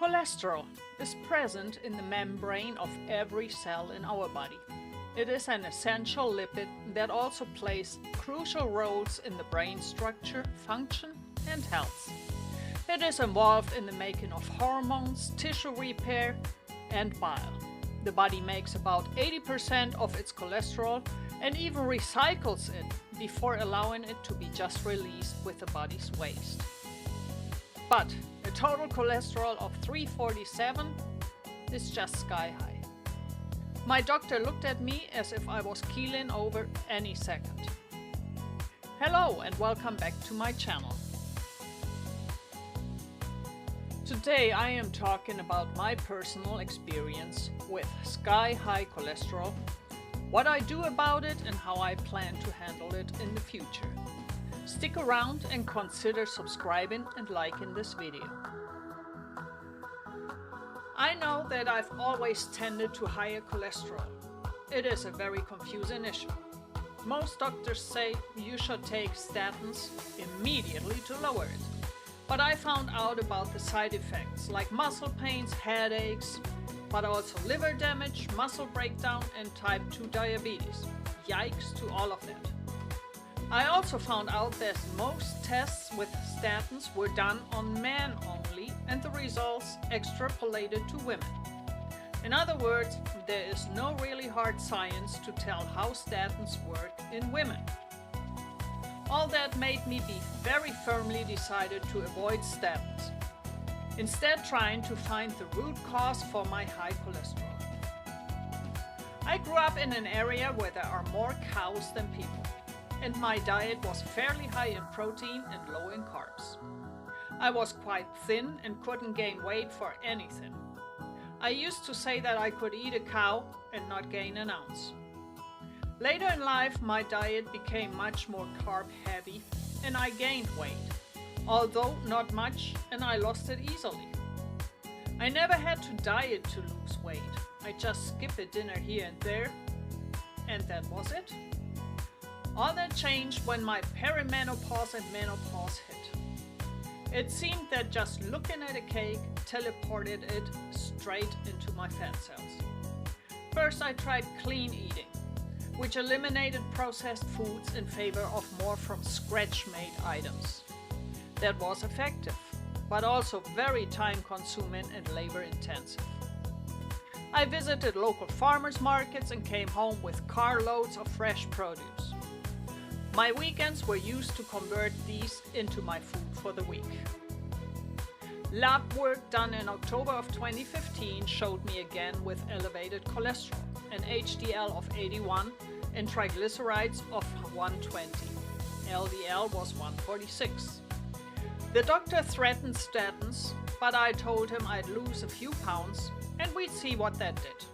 Cholesterol is present in the membrane of every cell in our body. It is an essential lipid that also plays crucial roles in the brain structure, function, and health. It is involved in the making of hormones, tissue repair, and bile. The body makes about 80% of its cholesterol and even recycles it before allowing it to be just released with the body's waste. But a total cholesterol of 347 is just sky high. My doctor looked at me as if I was keeling over any second. Hello and welcome back to my channel. Today I am talking about my personal experience with sky-high cholesterol, what I do about it and how I plan to handle it in the future. Stick around and consider subscribing and liking this video. I know that I've always tended to higher cholesterol. It is a very confusing issue. Most doctors say you should take statins immediately to lower it. But I found out about the side effects like muscle pains, headaches, but also liver damage, muscle breakdown, and type 2 diabetes. Yikes to all of that. I also found out that most tests with statins were done on men only and the results extrapolated to women. In other words, there is no really hard science to tell how statins work in women. All that made me be very firmly decided to avoid statins, instead trying to find the root cause for my high cholesterol. I grew up in an area where there are more cows than people, and my diet was fairly high in protein and low in carbs. I was quite thin and couldn't gain weight for anything. I used to say that I could eat a cow and not gain an ounce. Later in life, my diet became much more carb heavy and I gained weight, although not much, and I lost it easily. I never had to diet to lose weight. I just skipped a dinner here and there, and that was it. All that changed when my perimenopause and menopause hit. It seemed that just looking at a cake teleported it straight into my fat cells. First, I tried clean eating, which eliminated processed foods in favor of more from scratch-made items. That was effective, but also very time-consuming and labor-intensive. I visited local farmers markets and came home with carloads of fresh produce. My weekends were used to convert these into my food for the week. Lab work done in October of 2015 showed me again with elevated cholesterol, an HDL of 81 and triglycerides of 120. LDL was 146. The doctor threatened statins, but I told him I'd lose a few pounds and we'd see what that did.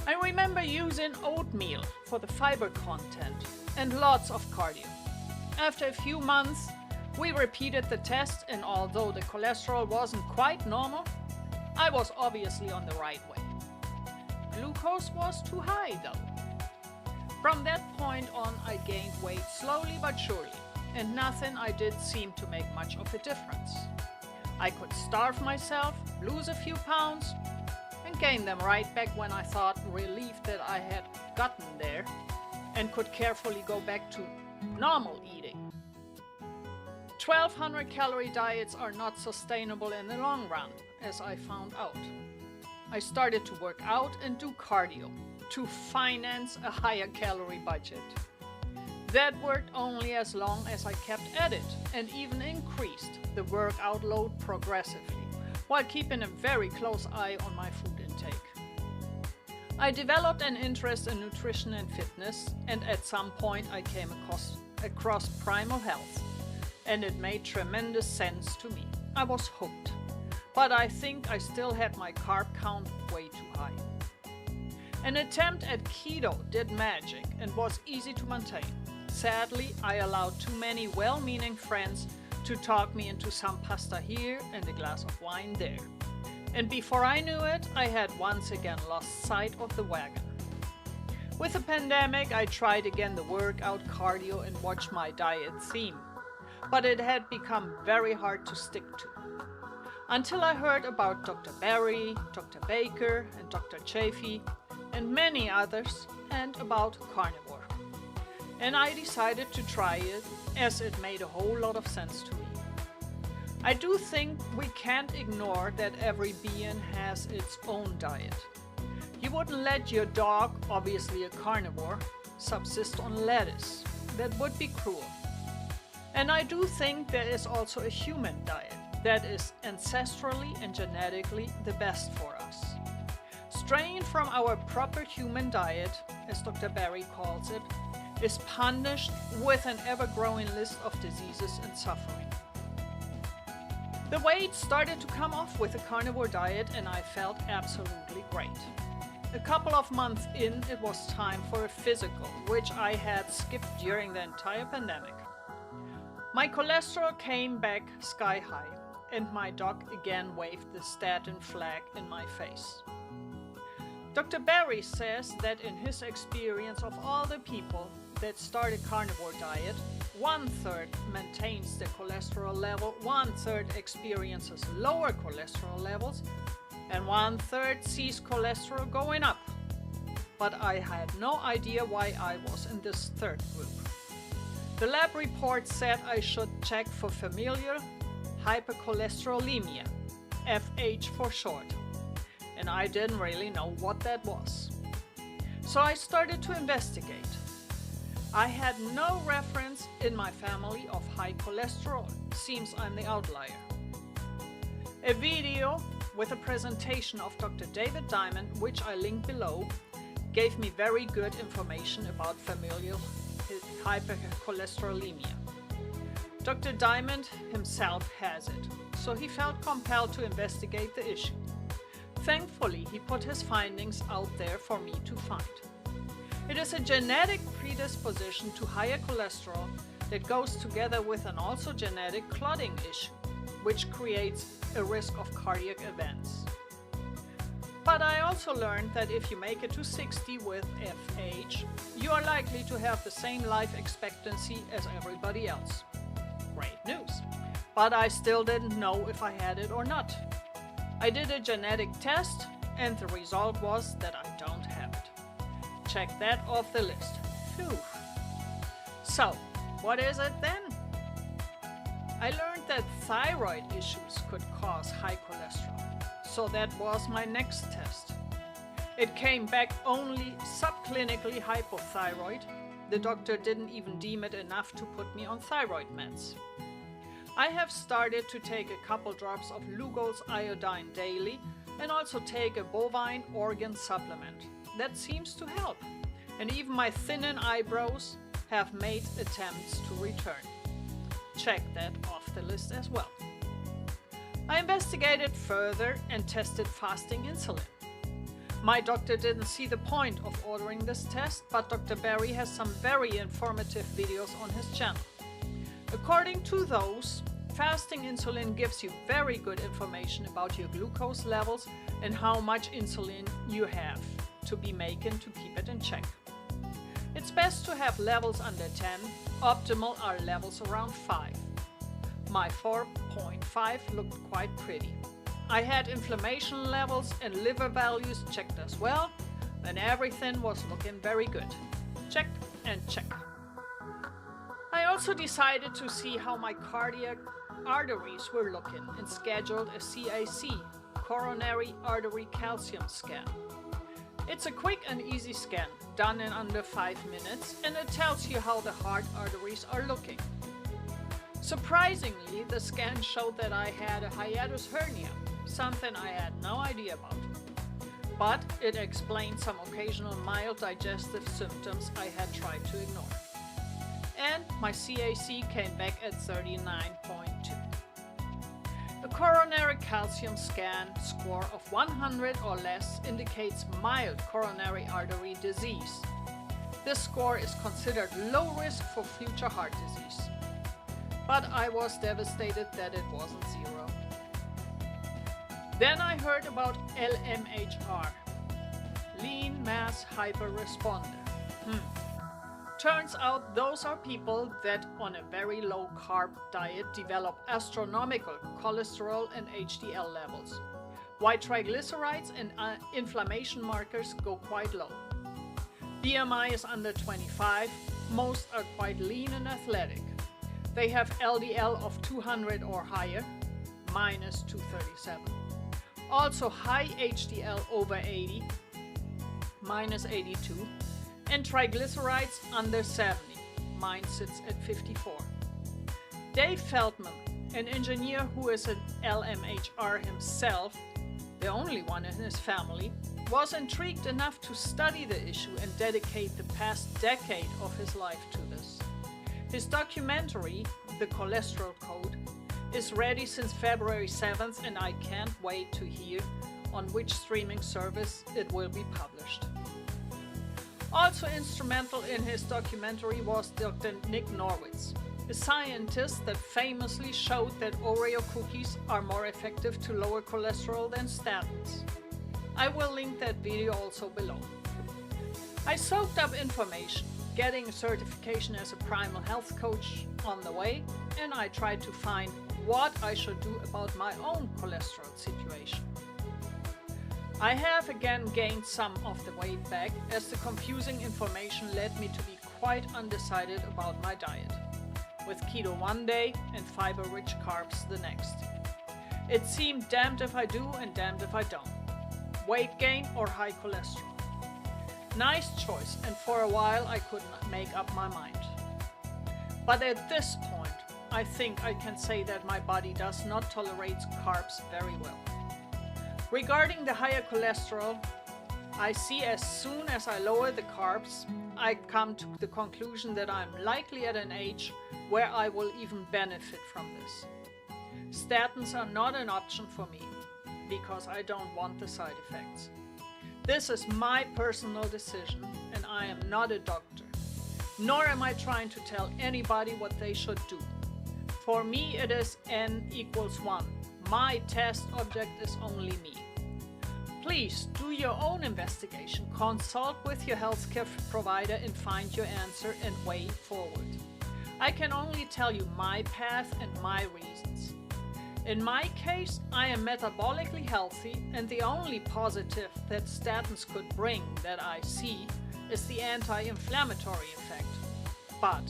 I remember using oatmeal for the fiber content and lots of cardio. After a few months, we repeated the test, and although the cholesterol wasn't quite normal, I was obviously on the right way. Glucose was too high though. From that point on, I gained weight slowly but surely, and nothing I did seemed to make much of a difference. I could starve myself, lose a few pounds, and gain them right back when I thought relieved that I had gotten there and could carefully go back to normal eating. 1200 calorie diets are not sustainable in the long run, as I found out. I started to work out and do cardio to finance a higher calorie budget. That worked only as long as I kept at it and even increased the workout load progressively, while keeping a very close eye on my food intake. I developed an interest in nutrition and fitness, and at some point I came across Primal Health, and it made tremendous sense to me. I was hooked, but I think I still had my carb count way too high. An attempt at keto did magic and was easy to maintain. Sadly, I allowed too many well-meaning friends to talk me into some pasta here and a glass of wine there. And before I knew it, I had once again lost sight of the wagon. With the pandemic, I tried again the workout, cardio, and watch my diet theme, but it had become very hard to stick to. Until I heard about Dr. Berry, Dr. Baker, and Dr. Chaffee, and many others, and about carnivore. And I decided to try it, as it made a whole lot of sense to me. I do think we can't ignore that every being has its own diet. You wouldn't let your dog, obviously a carnivore, subsist on lettuce. That would be cruel. And I do think there is also a human diet that is ancestrally and genetically the best for us. Straying from our proper human diet, as Dr. Berry calls it, is punished with an ever-growing list of diseases and suffering. The weight started to come off with a carnivore diet and I felt absolutely great. A couple of months in, it was time for a physical, which I had skipped during the entire pandemic. My cholesterol came back sky high, and my doc again waved the statin flag in my face. Dr. Berry says that in his experience of all the people that start a carnivore diet, 1/3 maintains their cholesterol level, 1/3 experiences lower cholesterol levels, and 1/3 sees cholesterol going up. But I had no idea why I was in this third group. The lab report said I should check for familial hypercholesterolemia, FH for short, and I didn't really know what that was. So I started to investigate. I had no reference in my family of high cholesterol. Seems I'm the outlier. A video with a presentation of Dr. David Diamond, which I link below, gave me very good information about familial hypercholesterolemia. Dr. Diamond himself has it, so he felt compelled to investigate the issue. Thankfully, he put his findings out there for me to find. It is a genetic predisposition to higher cholesterol that goes together with an also genetic clotting issue, which creates a risk of cardiac events. But I also learned that if you make it to 60 with FH, you are likely to have the same life expectancy as everybody else. Great news. But I still didn't know if I had it or not. I did a genetic test and the result was that I don't have it. Check that off the list. Phew. So, what is it then? I learned that thyroid issues could cause high cholesterol, so that was my next test. It came back only subclinically hypothyroid. The doctor didn't even deem it enough to put me on thyroid meds. I have started to take a couple drops of Lugol's iodine daily and also take a bovine organ supplement. That seems to help, and even my thinning eyebrows have made attempts to return. Check that off the list as well. I investigated further and tested fasting insulin. My doctor didn't see the point of ordering this test, but Dr. Berry has some very informative videos on his channel. According to those, fasting insulin gives you very good information about your glucose levels and how much insulin you have to be making to keep it in check. It's best to have levels under 10, optimal are levels around 5. My 4.5 looked quite pretty. I had inflammation levels and liver values checked as well, and everything was looking very good. Check and check. I also decided to see how my cardiac arteries were looking and scheduled a CAC, coronary artery calcium scan. It's a quick and easy scan, done in under 5 minutes, and it tells you how the heart arteries are looking. Surprisingly, the scan showed that I had a hiatus hernia, something I had no idea about. But it explained some occasional mild digestive symptoms I had tried to ignore. And my CAC came back at 39.2. A coronary calcium scan score of 100 or less indicates mild coronary artery disease. This score is considered low risk for future heart disease. But I was devastated that it wasn't 0. Then I heard about LMHR, lean mass hyperresponder. Turns out those are people that on a very low carb diet develop astronomical cholesterol and HDL levels, while triglycerides and inflammation markers go quite low. BMI is under 25, most are quite lean and athletic. They have LDL of 200 or higher, minus 237. Also high HDL over 80, minus 82, and triglycerides under 70, mine sits at 54. Dave Feldman, an engineer who is an LMHR himself, the only one in his family, was intrigued enough to study the issue and dedicate the past decade of his life to this. His documentary, The Cholesterol Code, is ready since February 7th, and I can't wait to hear on which streaming service it will be published. Also instrumental in his documentary was Dr. Nick Norwitz, a scientist that famously showed that Oreo cookies are more effective to lower cholesterol than statins. I will link that video also below. I soaked up information, getting a certification as a primal health coach on the way, and I tried to find what I should do about my own cholesterol situation. I have again gained some of the weight back, as the confusing information led me to be quite undecided about my diet, with keto one day and fiber-rich carbs the next. It seemed damned if I do and damned if I don't. Weight gain or high cholesterol. Nice choice, and for a while I couldn't make up my mind. But at this point, I think I can say that my body does not tolerate carbs very well. Regarding the higher cholesterol, I see as soon as I lower the carbs, I come to the conclusion that I'm likely at an age where I will even benefit from this. Statins are not an option for me, because I don't want the side effects. This is my personal decision, and I am not a doctor, nor am I trying to tell anybody what they should do. For me, it is n equals 1. My test object is only me. Please do your own investigation, consult with your healthcare provider and find your answer and way forward. I can only tell you my path and my reasons. In my case, I am metabolically healthy, and the only positive that statins could bring that I see is the anti-inflammatory effect. But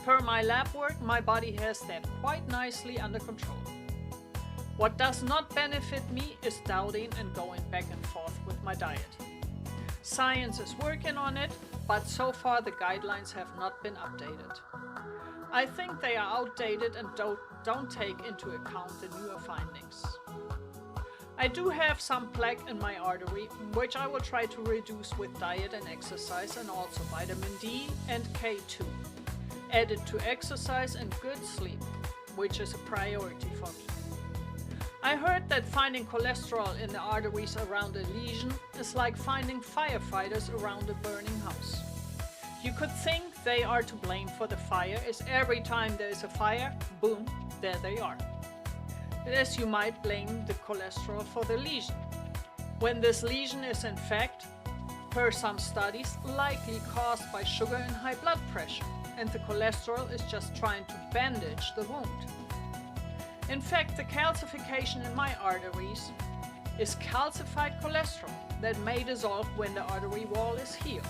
per my lab work, my body has that quite nicely under control. What does not benefit me is doubting and going back and forth with my diet. Science is working on it, but so far the guidelines have not been updated. I think they are outdated and don't take into account the newer findings. I do have some plaque in my artery, which I will try to reduce with diet and exercise, and also vitamin D and K2, added to exercise and good sleep, which is a priority for me. I heard that finding cholesterol in the arteries around a lesion is like finding firefighters around a burning house. You could think they are to blame for the fire, as every time there is a fire, boom, there they are. As you might blame the cholesterol for the lesion, when this lesion is in fact, per some studies, likely caused by sugar and high blood pressure, and the cholesterol is just trying to bandage the wound. In fact, the calcification in my arteries is calcified cholesterol that may dissolve when the artery wall is healed.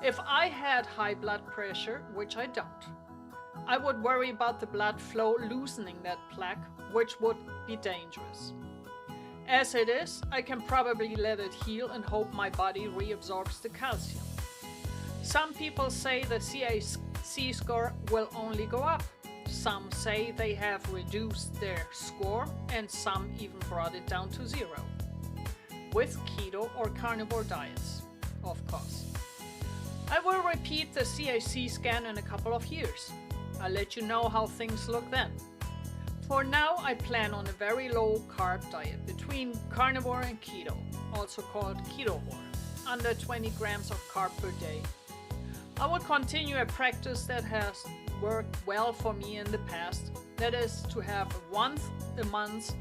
If I had high blood pressure, which I don't, I would worry about the blood flow loosening that plaque, which would be dangerous. As it is, I can probably let it heal and hope my body reabsorbs the calcium. Some people say the CAC score will only go up. Some say they have reduced their score, and some even brought it down to 0. With keto or carnivore diets, of course. I will repeat the CAC scan in a couple of years. I'll let you know how things look then. For now, I plan on a very low carb diet between carnivore and keto, also called ketovore, under 20 grams of carb per day. I will continue a practice that has worked well for me in the past, that is to have once a month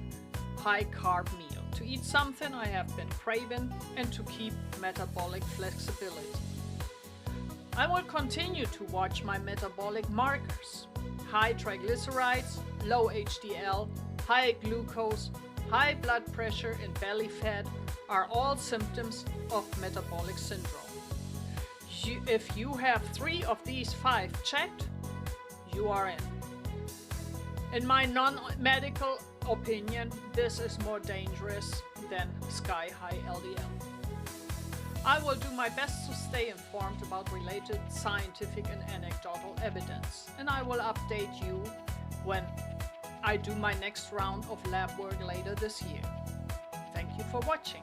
high carb meal, to eat something I have been craving and to keep metabolic flexibility. I will continue to watch my metabolic markers. High triglycerides, low HDL, high glucose, high blood pressure and belly fat are all symptoms of metabolic syndrome. If you have 3 of these 5 checked, you are in. In my non-medical opinion, this is more dangerous than sky-high LDL. I will do my best to stay informed about related scientific and anecdotal evidence, and I will update you when I do my next round of lab work later this year. Thank you for watching.